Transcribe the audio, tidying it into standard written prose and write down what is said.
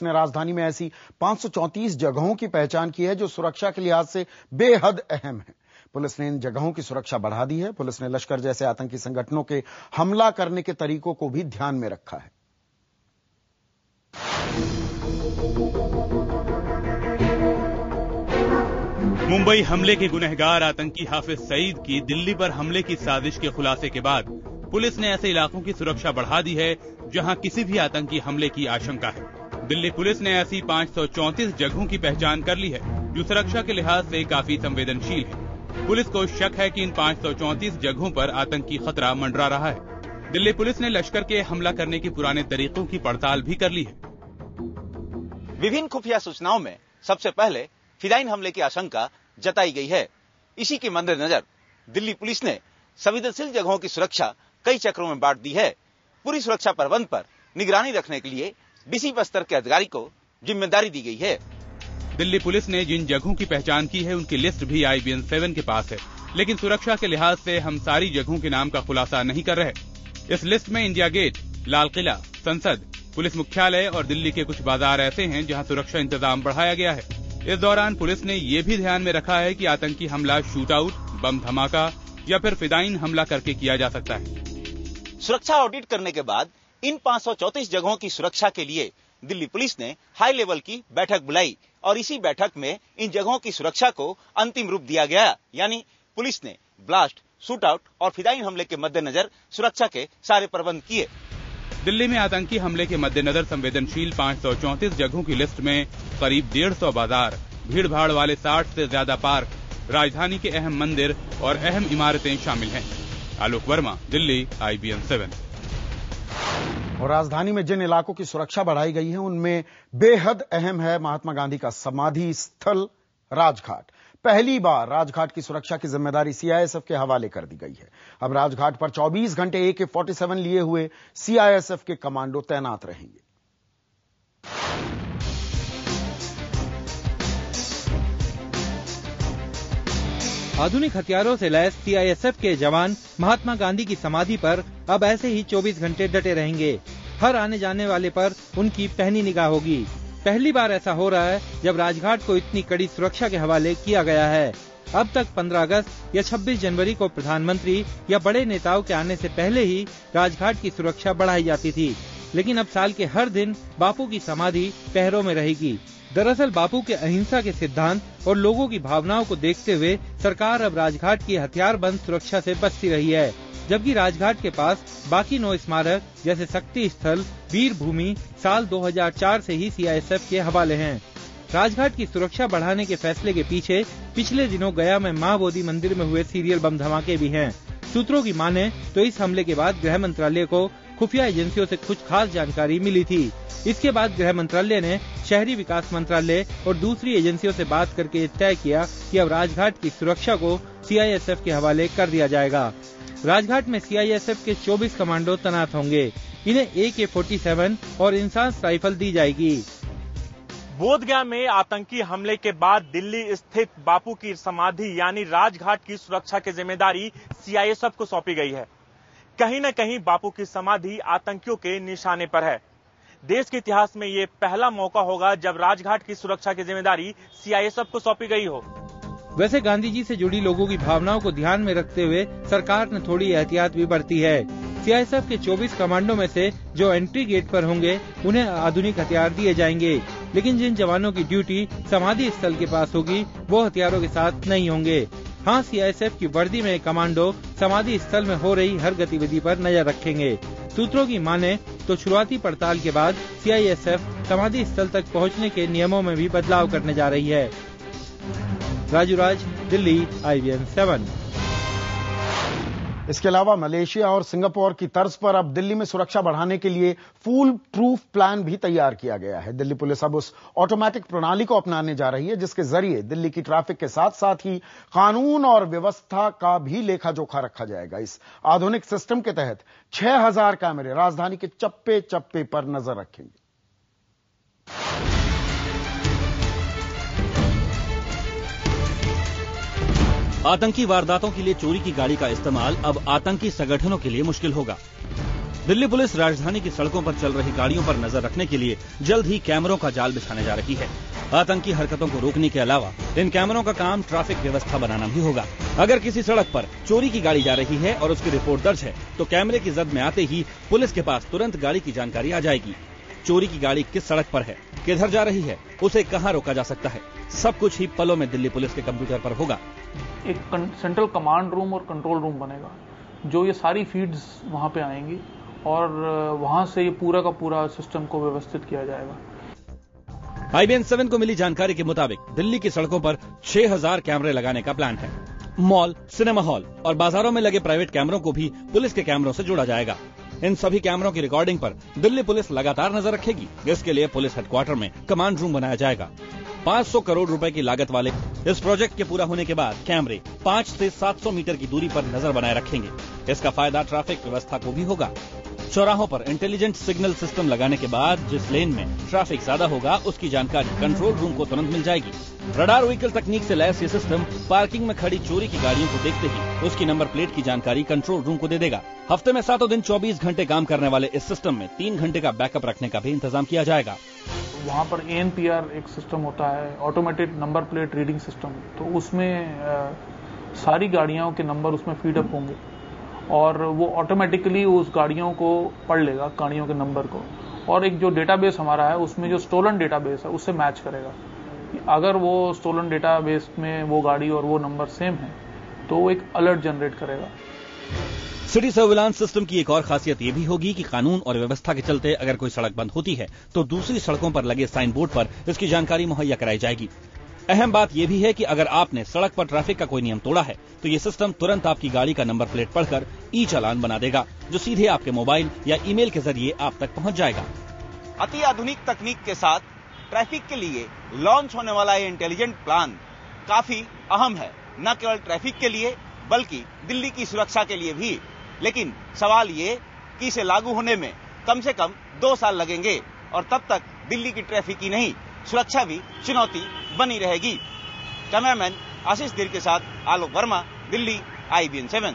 ने राजधानी में ऐसी 534 जगहों की पहचान की है जो सुरक्षा के लिहाज से बेहद अहम है। पुलिस ने इन जगहों की सुरक्षा बढ़ा दी है। पुलिस ने लश्कर जैसे आतंकी संगठनों के हमला करने के तरीकों को भी ध्यान में रखा है। मुंबई हमले के गुनहगार आतंकी हाफिज सईद की दिल्ली पर हमले की साजिश के खुलासे के बाद पुलिस ने ऐसे इलाकों की सुरक्षा बढ़ा दी है जहां किसी भी आतंकी हमले की आशंका है। दिल्ली पुलिस ने ऐसी 534 जगहों की पहचान कर ली है जो सुरक्षा के लिहाज से काफी संवेदनशील है। पुलिस को शक है कि इन 534 जगहों पर आतंकी खतरा मंडरा रहा है। दिल्ली पुलिस ने लश्कर के हमला करने के पुराने तरीकों की पड़ताल भी कर ली है। विभिन्न खुफिया सूचनाओं में सबसे पहले फिदाइन हमले की आशंका जताई गई है। इसी के मद्देनजर दिल्ली पुलिस ने संवेदनशील जगहों की सुरक्षा कई चक्रों में बांट दी है। पूरी सुरक्षा प्रबंध पर निगरानी रखने के लिए डीसीपी स्तर के अधिकारी को जिम्मेदारी दी गई है। दिल्ली पुलिस ने जिन जगहों की पहचान की है उनकी लिस्ट भी IBN 7 के पास है, लेकिन सुरक्षा के लिहाज से हम सारी जगहों के नाम का खुलासा नहीं कर रहे। इस लिस्ट में इंडिया गेट, लाल किला, संसद, पुलिस मुख्यालय और दिल्ली के कुछ बाजार ऐसे हैं जहां सुरक्षा इंतजाम बढ़ाया गया है। इस दौरान पुलिस ने ये भी ध्यान में रखा है कि आतंकी हमला शूट आउट, बम धमाका या फिर फिदाइन हमला करके किया जा सकता है। सुरक्षा ऑडिट करने के बाद इन 534 जगहों की सुरक्षा के लिए दिल्ली पुलिस ने हाई लेवल की बैठक बुलाई और इसी बैठक में इन जगहों की सुरक्षा को अंतिम रूप दिया गया। यानी पुलिस ने ब्लास्ट, शूट आउट और फिदाइन हमले के मद्देनजर सुरक्षा के सारे प्रबंध किए। दिल्ली में आतंकी हमले के मद्देनजर संवेदनशील 534 जगहों की लिस्ट में करीब 150 बाजार, भीड़ भाड़ वाले 60 से ज्यादा पार्क, राजधानी के अहम मंदिर और अहम इमारतें शामिल हैं। आलोक वर्मा, दिल्ली, IBN 7। और राजधानी में जिन इलाकों की सुरक्षा बढ़ाई गई है उनमें बेहद अहम है महात्मा गांधी का समाधि स्थल राजघाट। पहली बार राजघाट की सुरक्षा की जिम्मेदारी CISF के हवाले कर दी गई है। अब राजघाट पर 24 घंटे AK-47 लिए हुए CISF के कमांडो तैनात रहेंगे। आधुनिक हथियारों से लैस CISF के जवान महात्मा गांधी की समाधि पर अब ऐसे ही 24 घंटे डटे रहेंगे। हर आने जाने वाले पर उनकी पैनी निगाह होगी। पहली बार ऐसा हो रहा है जब राजघाट को इतनी कड़ी सुरक्षा के हवाले किया गया है। अब तक 15 अगस्त या 26 जनवरी को प्रधानमंत्री या बड़े नेताओं के आने से पहले ही राजघाट की सुरक्षा बढ़ाई जाती थी, लेकिन अब साल के हर दिन बापू की समाधि पहरों में रहेगी। दरअसल बापू के अहिंसा के सिद्धांत और लोगों की भावनाओं को देखते हुए सरकार अब राजघाट की हथियारबंद सुरक्षा से बचती रही है, जबकि राजघाट के पास बाकी 9 स्मारक जैसे शक्ति स्थल, वीर भूमि साल 2004 से ही CISF के हवाले हैं। राजघाट की सुरक्षा बढ़ाने के फैसले के पीछे पिछले दिनों गया में मां बोधि मंदिर में हुए सीरियल बम धमाके भी हैं। सूत्रों की माने तो इस हमले के बाद गृह मंत्रालय को खुफिया एजेंसियों से कुछ खास जानकारी मिली थी। इसके बाद गृह मंत्रालय ने शहरी विकास मंत्रालय और दूसरी एजेंसियों से बात करके तय किया कि अब राजघाट की सुरक्षा को CISF के हवाले कर दिया जाएगा। राजघाट में CISF के 24 कमांडो तैनात होंगे। इन्हें AK-47 और इंसास राइफल दी जाएगी। बोधगया में आतंकी हमले के बाद दिल्ली स्थित बापू की समाधि यानी राजघाट की सुरक्षा की जिम्मेदारी CISF को सौंपी गई है। कहीं न कहीं बापू की समाधि आतंकियों के निशाने पर है। देश के इतिहास में ये पहला मौका होगा जब राजघाट की सुरक्षा की जिम्मेदारी CISF को सौंपी गई हो। वैसे गांधी जी से जुड़ी लोगों की भावनाओं को ध्यान में रखते हुए सरकार ने थोड़ी एहतियात भी बरती है। CISF के 24 कमांडो में से जो एंट्री गेट पर होंगे उन्हें आधुनिक हथियार दिए जाएंगे, लेकिन जिन जवानों की ड्यूटी समाधि स्थल के पास होगी वो हथियारों के साथ नहीं होंगे। हाँ, CISF की वर्दी में कमांडो समाधि स्थल में हो रही हर गतिविधि पर नजर रखेंगे। सूत्रों की माने तो शुरुआती पड़ताल के बाद CISF समाधि स्थल तक पहुंचने के नियमों में भी बदलाव करने जा रही है। राजू राज, दिल्ली, IBN 7। इसके अलावा मलेशिया और सिंगापुर की तर्ज पर अब दिल्ली में सुरक्षा बढ़ाने के लिए फूल प्रूफ प्लान भी तैयार किया गया है। दिल्ली पुलिस अब उस ऑटोमेटिक प्रणाली को अपनाने जा रही है जिसके जरिए दिल्ली की ट्रैफिक के साथ साथ ही कानून और व्यवस्था का भी लेखा जोखा रखा जाएगा। इस आधुनिक सिस्टम के तहत 6000 कैमरे राजधानी के चप्पे चप्पे पर नजर रखेंगे। आतंकी वारदातों के लिए चोरी की गाड़ी का इस्तेमाल अब आतंकी संगठनों के लिए मुश्किल होगा। दिल्ली पुलिस राजधानी की सड़कों पर चल रही गाड़ियों पर नजर रखने के लिए जल्द ही कैमरों का जाल बिछाने जा रही है। आतंकी हरकतों को रोकने के अलावा इन कैमरों का काम ट्रैफिक व्यवस्था बनाना भी होगा। अगर किसी सड़क पर चोरी की गाड़ी जा रही है और उसकी रिपोर्ट दर्ज है तो कैमरे की जद में आते ही पुलिस के पास तुरंत गाड़ी की जानकारी आ जाएगी। चोरी की गाड़ी किस सड़क पर है, किधर जा रही है, उसे कहां रोका जा सकता है, सब कुछ ही पलों में दिल्ली पुलिस के कंप्यूटर पर होगा। एक सेंट्रल कमांड रूम और कंट्रोल रूम बनेगा, जो ये सारी फीड्स वहां पे आएंगी और वहां से ये पूरा का पूरा सिस्टम को व्यवस्थित किया जाएगा। IBN7 को मिली जानकारी के मुताबिक दिल्ली की सड़कों पर 6000 कैमरे लगाने का प्लान है। मॉल, सिनेमा हॉल और बाजारों में लगे प्राइवेट कैमरों को भी पुलिस के कैमरों से जोड़ा जाएगा। इन सभी कैमरों की रिकॉर्डिंग पर दिल्ली पुलिस लगातार नजर रखेगी। इसके लिए पुलिस हेडक्वार्टर में कमांड रूम बनाया जाएगा। 500 करोड़ रुपए की लागत वाले इस प्रोजेक्ट के पूरा होने के बाद कैमरे 5 से 700 मीटर की दूरी पर नजर बनाए रखेंगे। इसका फायदा ट्रैफिक व्यवस्था को भी होगा। चौराहों पर इंटेलिजेंट सिग्नल सिस्टम लगाने के बाद जिस लेन में ट्रैफिक ज्यादा होगा उसकी जानकारी कंट्रोल रूम को तुरंत मिल जाएगी। रडार व्हीकल तकनीक से लैस ये सिस्टम पार्किंग में खड़ी चोरी की गाड़ियों को देखते ही उसकी नंबर प्लेट की जानकारी कंट्रोल रूम को दे देगा। हफ्ते में 7 दिन 24 घंटे काम करने वाले इस सिस्टम में 3 घंटे का बैकअप रखने का भी इंतजाम किया जाएगा। वहाँ पर ANPR एक सिस्टम होता है, automated number plate reading system, तो उसमें सारी गाड़ियों के नंबर उसमें फीड अप होंगे और वो ऑटोमेटिकली उस गाड़ियों को पढ़ लेगा, गाड़ियों के नंबर को, और एक जो डेटाबेस हमारा है उसमें जो स्टोलन डेटाबेस है उससे मैच करेगा। अगर वो स्टोलन डेटाबेस में वो गाड़ी और वो नंबर सेम है तो वो एक अलर्ट जनरेट करेगा। सिटी सर्विलांस सिस्टम की एक और खासियत ये भी होगी कि कानून और व्यवस्था के चलते अगर कोई सड़क बंद होती है तो दूसरी सड़कों पर लगे साइन बोर्ड पर इसकी जानकारी मुहैया कराई जाएगी। अहम बात यह भी है कि अगर आपने सड़क पर ट्रैफिक का कोई नियम तोड़ा है तो ये सिस्टम तुरंत आपकी गाड़ी का नंबर प्लेट पढ़कर ई-चालान बना देगा, जो सीधे आपके मोबाइल या ईमेल के जरिए आप तक पहुंच जाएगा। अति आधुनिक तकनीक के साथ ट्रैफिक के लिए लॉन्च होने वाला ये इंटेलिजेंट प्लान काफी अहम है, न केवल ट्रैफिक के लिए बल्कि दिल्ली की सुरक्षा के लिए भी। लेकिन सवाल ये कि इसे लागू होने में कम से कम 2 साल लगेंगे और तब तक दिल्ली की ट्रैफिक ही नहीं सुरक्षा भी चुनौती बनी रहेगी। कैमरामैन आशीष धीर के साथ आलोक वर्मा, दिल्ली, IBN7।